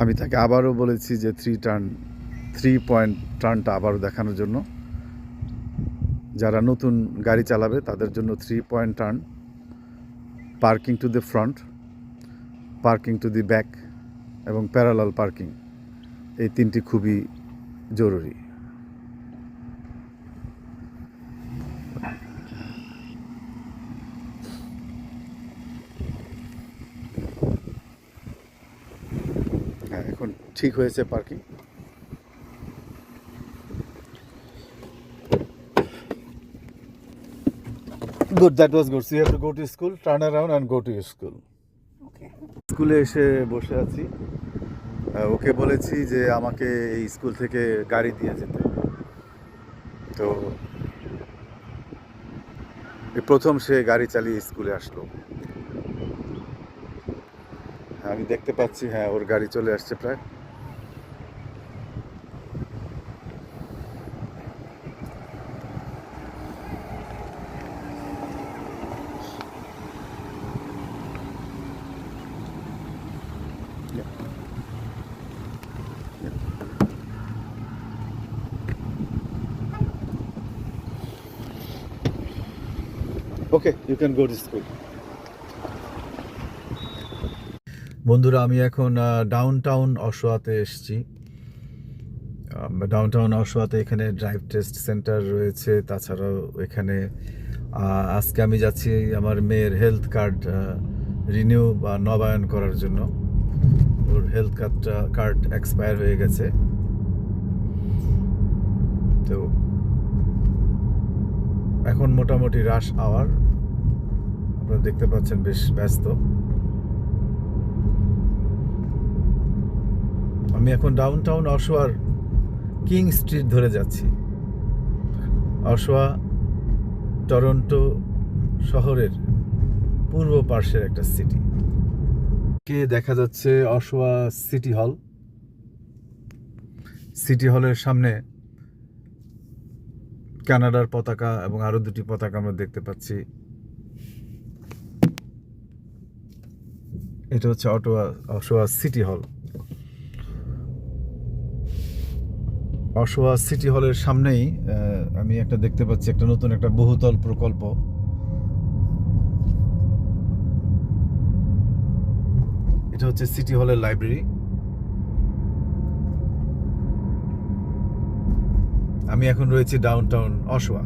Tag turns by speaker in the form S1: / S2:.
S1: আমি তাকে আবারও বলেছি যে 3 পয়েন্ট টার্নটা আবারও দেখানোর জন্য। যারা নতুন গাড়ি চালাবে তাদের জন্য 3 point turn, parking to the front, parking to the back এবং প্যারালাল পার্কিং, এই তিনটি খুবই জরুরি। হ্যাঁ, এখন ঠিক হয়েছে parking. Good, that was good. So you have to go to school, turn around and go to your school.
S2: Okay.
S1: স্কুলে এসে বসে আছি। ওকে বলেছি যে আমাকে এই স্কুল থেকে গাড়ি দিয়ে যেতে। তো এই প্রথম সে গাড়ি চালিয়ে স্কুলে আসলো। আমি দেখতে পাচ্ছি, হ্যাঁ, ওর গাড়ি চলে আসছে প্রায়। Okay, you can go to school. বন্ধুরা, আমি এখন ডাউনটাউন অশোয়াতে এসেছি। ডাউনটাউন অশোয়াতে এখানে ড্রাইভ টেস্ট সেন্টার রয়েছে। তাছাড়াও এখানে আজকে আমি যাচ্ছি আমার মেয়ের হেলথ কার্ড রিনিউ বা নবায়ন করার জন্য। ওর হেলথ কার্ড এক্সপায়ার হয়ে গেছে। তো এখন মোটামুটি রাশ আওয়ার, আপনারা দেখতে পাচ্ছেন বেশ ব্যস্ত। আমি এখন ডাউনটাউন অশোয়ার কিং স্ট্রিট ধরে যাচ্ছি। অশোয়া টরন্টো শহরের পূর্ব পার্শ্বের একটা সিটি। কে দেখা যাচ্ছে অশোয়া সিটি হল। সিটি হলের সামনে কানাডার পতাকা এবং আরো দুটি পতাকা আমরা দেখতে পাচ্ছি। এটা হচ্ছে অশোয়া সিটি হল। অশোয়া সিটি হলের সামনেই আমি একটা দেখতে পাচ্ছি একটা নতুন একটা বহুতল প্রকল্প। এটা হচ্ছে সিটি হলের লাইব্রেরি। আমি এখন রয়েছি ডাউনটাউন অশোয়া।